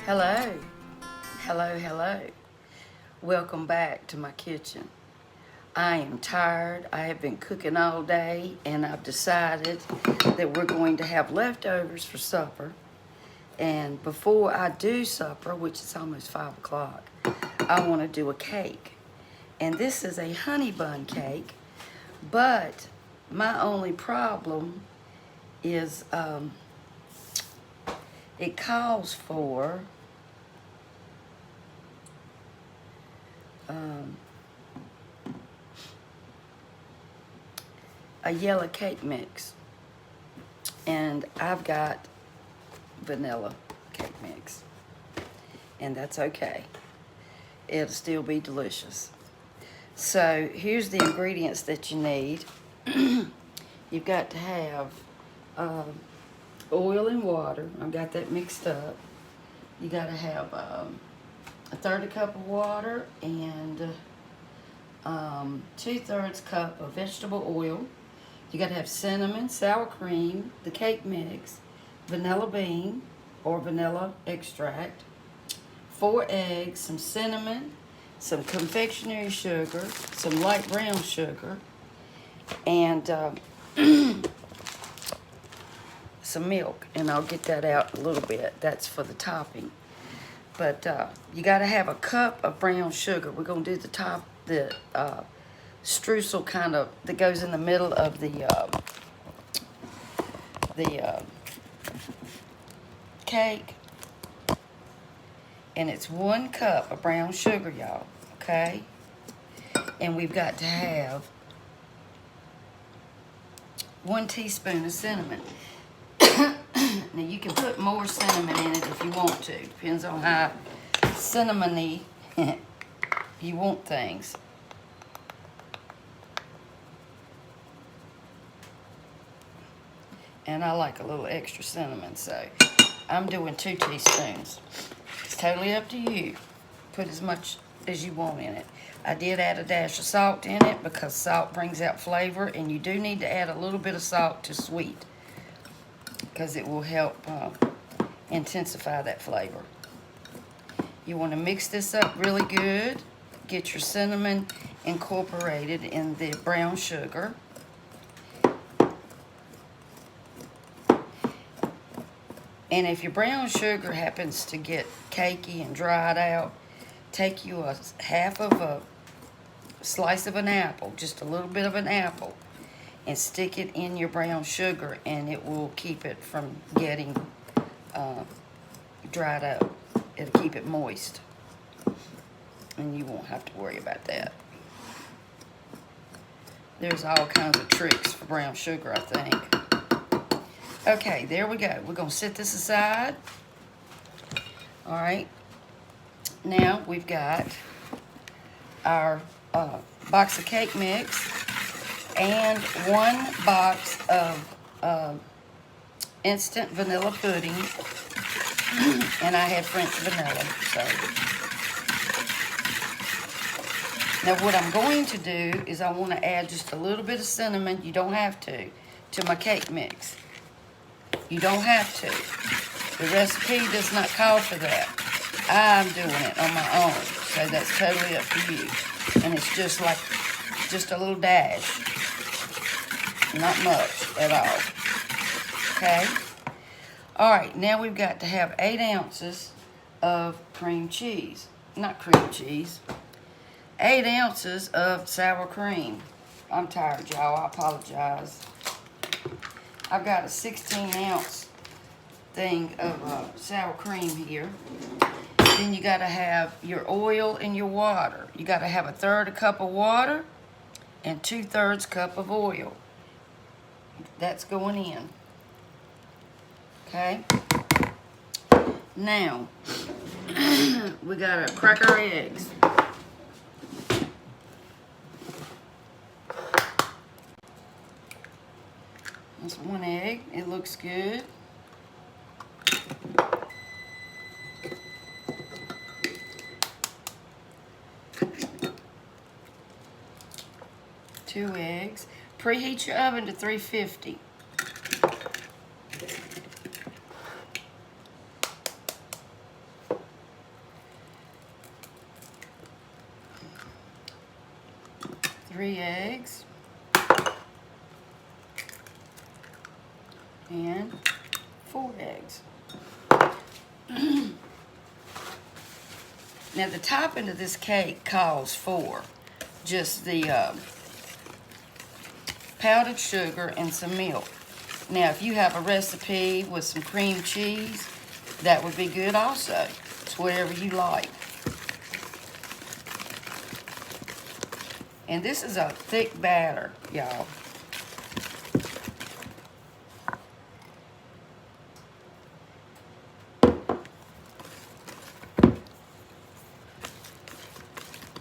Hello, hello. Welcome back to my kitchen. I am tired. I have been cooking all day and I've decided that we're going to have leftovers for supper. And before I do supper, which is almost 5 o'clock, I want to do a cake. And this is a honey bun cake, but my only problem is it calls for a yellow cake mix, and I've got vanilla cake mix, and that's okay. It'll still be delicious. So here's the ingredients that you need. You've got to have oil and water. I've got that mixed up. You got to have a 1/3 cup of water and 2/3 cup of vegetable oil. You got to have cinnamon, sour cream, the cake mix, vanilla bean or vanilla extract, 4 eggs, some cinnamon, some confectionery sugar, some light brown sugar, and some milk. And I'll get that out in a little bit. That's for the topping. But you got to have a cup of brown sugar. We're going to do the streusel kind of that goes in the middle of the cake. And it's 1 cup of brown sugar, y'all, okay? And we've got to have 1 teaspoon of cinnamon. Now, you can put more cinnamon in it if you want to. Depends on how cinnamony you want things. And I like a little extra cinnamon, so I'm doing 2 teaspoons. It's totally up to you. Put as much as you want in it. I did add a dash of salt in it because salt brings out flavor, and you do need to add a little bit of salt to sweet because it will help intensify that flavor. You want to mix this up really good. Get your cinnamon incorporated in the brown sugar. And if your brown sugar happens to get cakey and dried out, take you a half of a slice of an apple, just a little bit of an apple, and stick it in your brown sugar, and it will keep it from getting dried up. It'll keep it moist, and you won't have to worry about that. There's all kinds of tricks for brown sugar, I think. Okay, there we go. We're going to set this aside. All right. Now we've got our box of cake mix and 1 box of instant vanilla pudding. And I have French vanilla. So now what I'm going to do is I want to add just a little bit of cinnamon. You don't have to my cake mix. You don't have to. The recipe does not call for that. I'm doing it on my own, so that's totally up to you. And it's just a little dash. Not much at all. Okay? All right, now we've got to have 8 ounces of cream cheese. Not cream cheese. 8 ounces of sour cream. I'm tired, y'all. I apologize. I've got a 16-ounce thing of sour cream here. Then you got to have your oil and your water. You got to have a 1/3 cup of water and 2/3 cup of oil. That's going in. Okay? Now, we got to crack our eggs. That's 1 egg. It looks good. Two eggs. Preheat your oven to 350. 3 eggs. And 4 eggs. Now the topping of this cake calls for just the powdered sugar and some milk. Now if you have a recipe with some cream cheese, that would be good also. It's whatever you like. And this is a thick batter, y'all.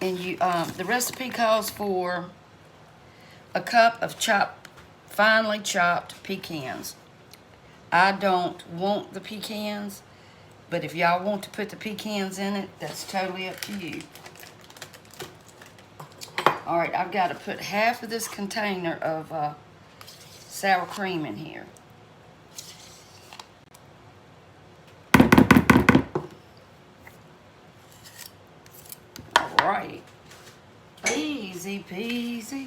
And the recipe calls for a cup of finely chopped pecans. I don't want the pecans, but if y'all want to put the pecans in it, that's totally up to you. All right, I've got to put half of this container of sour cream in here. Alrighty. Easy peasy.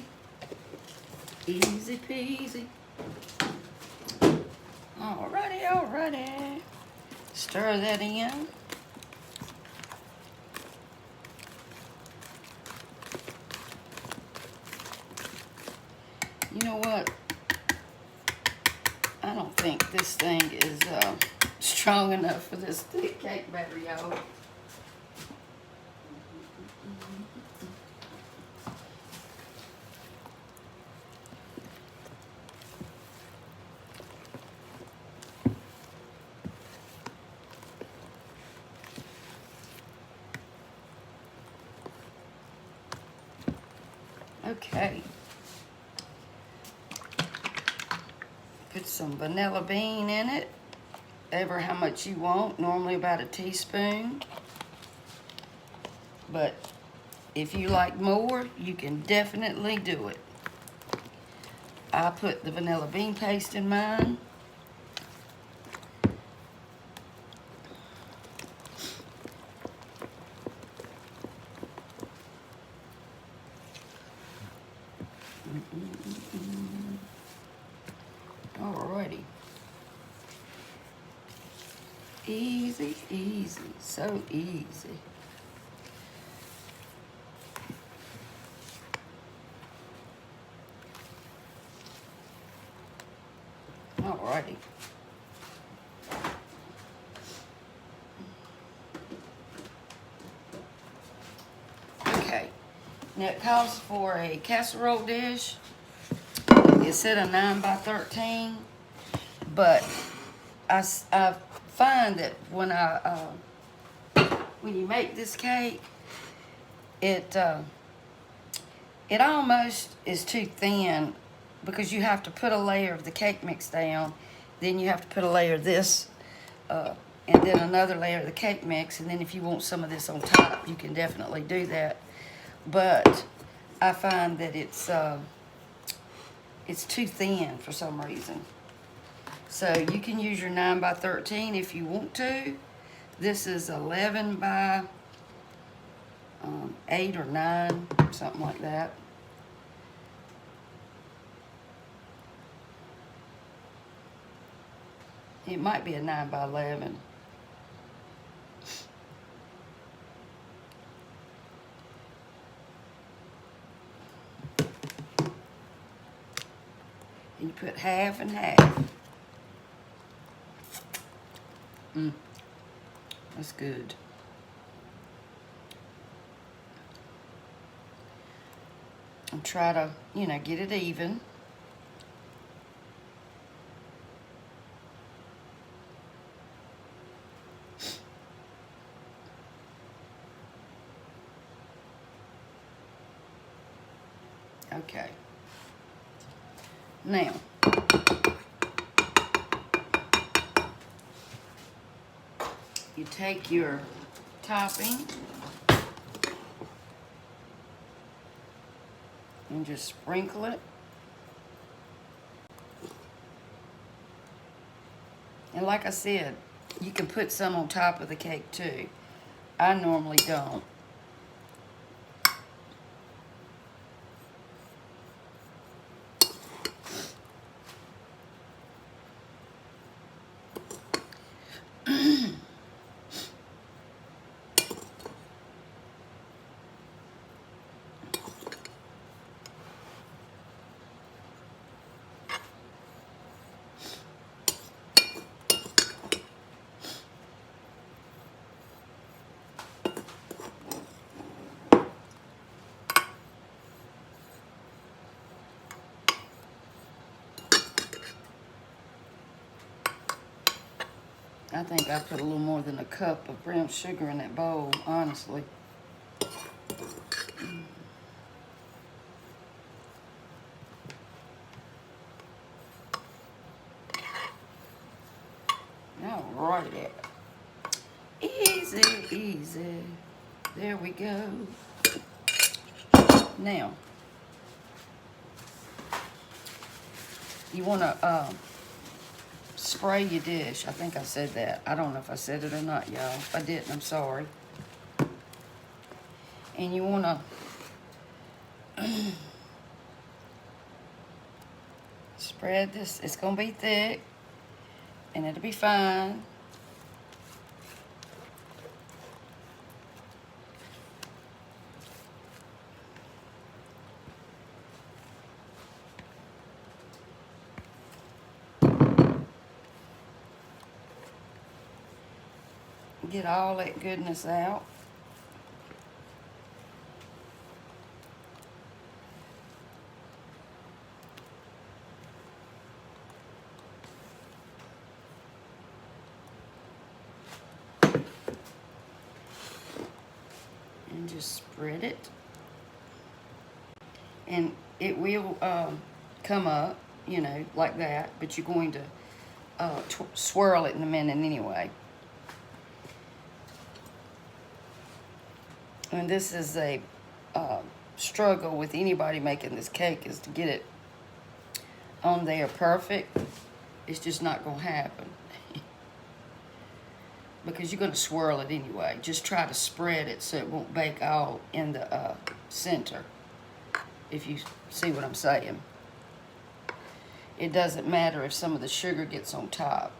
Easy peasy. Alrighty. Stir that in. You know what? I don't think this thing is strong enough for this thick cake batter, y'all. Okay. Put some vanilla bean in it, ever how much you want, normally about a teaspoon. But if you like more, you can definitely do it. I put the vanilla bean paste in mine. Alrighty. Easy, so easy. Alrighty. Okay. Now it calls for a casserole dish. It said a 9 by 13, but I find that when you make this cake, it almost is too thin, because you have to put a layer of the cake mix down, then you have to put a layer of this, and then another layer of the cake mix, and then if you want some of this on top, you can definitely do that. But I find that it's too thin for some reason. So you can use your 9 by 13 if you want to. This is 11 by 8 or 9, something like that. It might be a 9 by 11. And you put half and half. That's good. And try to, get it even. Okay. Now, you take your topping and just sprinkle it. And like I said, you can put some on top of the cake too. I normally don't. I think I put a little more than a cup of brown sugar in that bowl, honestly. All right. Easy, easy. There we go. Now, you want to spray your dish. I think I said that. I don't know if I said it or not, y'all. If I didn't, I'm sorry. And you want to spread this. It's going to be thick, and it'll be fine. Get all that goodness out. And just spread it. And it will come up, you know, like that, but you're going to swirl it in a minute anyway. And this is a struggle with anybody making this cake, is to get it on there perfect. It's just not going to happen. Because you're going to swirl it anyway. Just try to spread it so it won't bake all in the center, if you see what I'm saying. It doesn't matter if some of the sugar gets on top.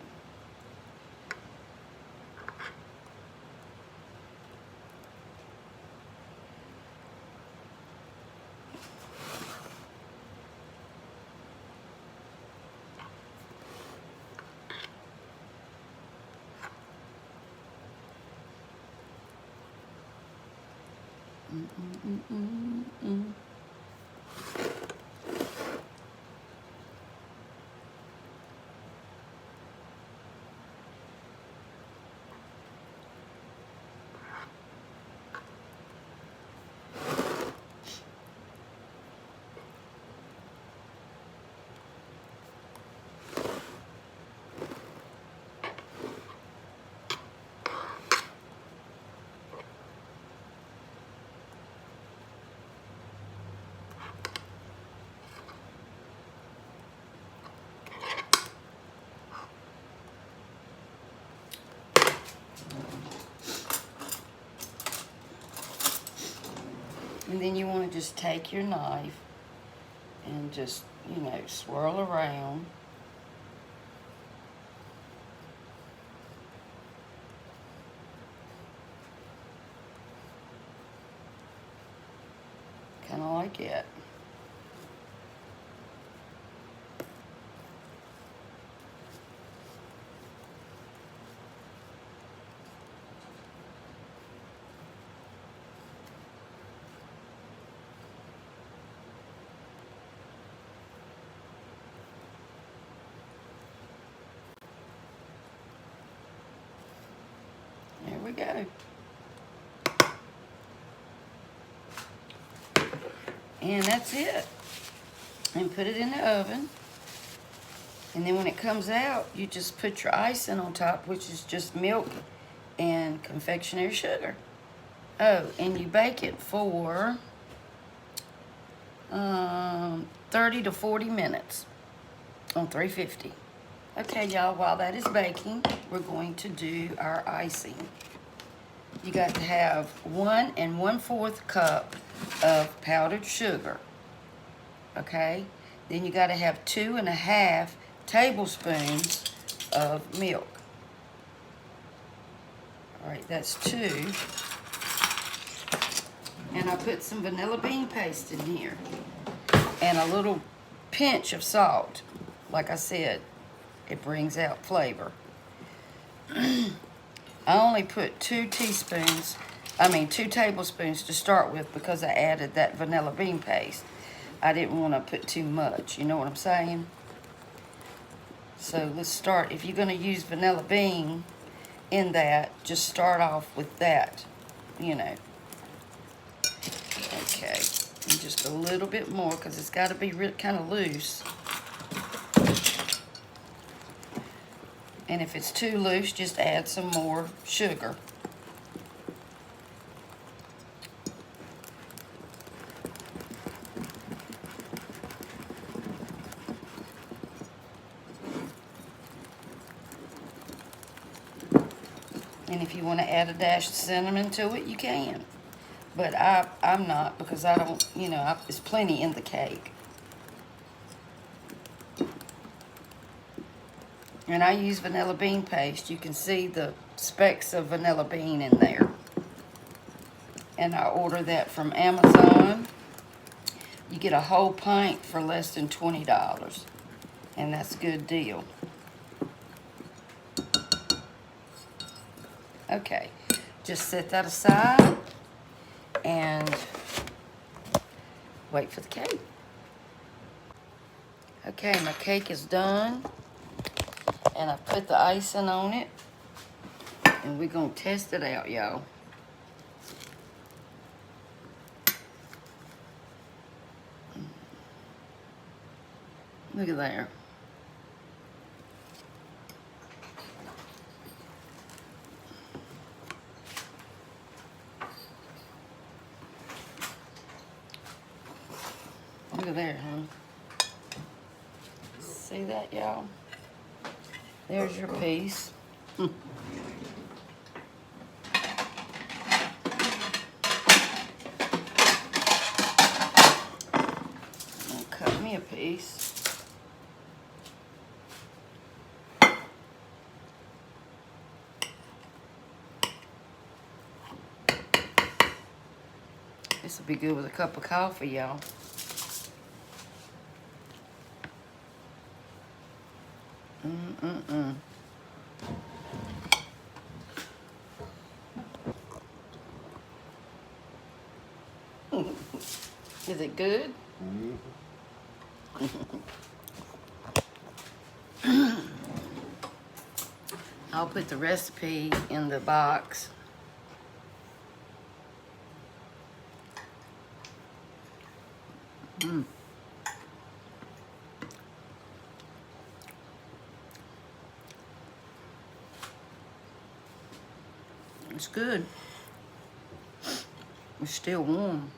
And then you want to just take your knife and just, you know, swirl around. Kind of like it. There we go. And that's it. And put it in the oven. And then when it comes out, you just put your icing on top, which is just milk and confectionery sugar. Oh, and you bake it for 30 to 40 minutes on 350. Okay, y'all, while that is baking, we're going to do our icing. You got to have 1 1/4 cup of powdered sugar, okay? Then you got to have 2 1/2 tablespoons of milk. All right, that's 2. And I put some vanilla bean paste in here. And a little pinch of salt. Like I said, it brings out flavor. I only put 2 tablespoons to start with because I added that vanilla bean paste. I didn't want to put too much, you know what I'm saying? So let's start. If you're going to use vanilla bean in that, just start off with that, you know. Okay, and just a little bit more because it's got to be kind of loose. And if it's too loose, just add some more sugar. And if you want to add a dash of cinnamon to it, you can. But I'm not, because I don't, you know, there's plenty in the cake. And I use vanilla bean paste. You can see the specks of vanilla bean in there. And I order that from Amazon. You get a whole pint for less than $20. And that's a good deal. Okay, just set that aside and wait for the cake. Okay, my cake is done, and I put the icing on it, and we're gonna test it out, y'all. Look at there. Look at there, huh? See that, y'all? There's your piece. Cut me a piece. This will be good with a cup of coffee, y'all. Is it good? I'll put the recipe in the box. It's good. It's still warm.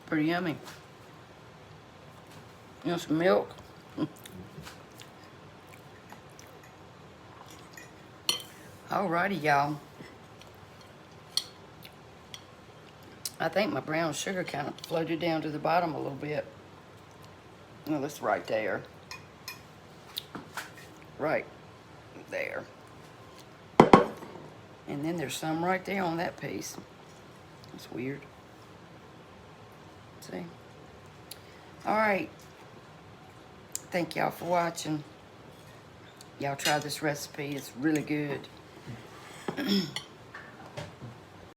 Pretty yummy. You want some milk? Alrighty, y'all. I think my brown sugar kind of floated down to the bottom a little bit. Well, it's right there. Right there. And then there's some right there on that piece. That's weird. See? Alright. Thank y'all for watching. Y'all try this recipe. It's really good.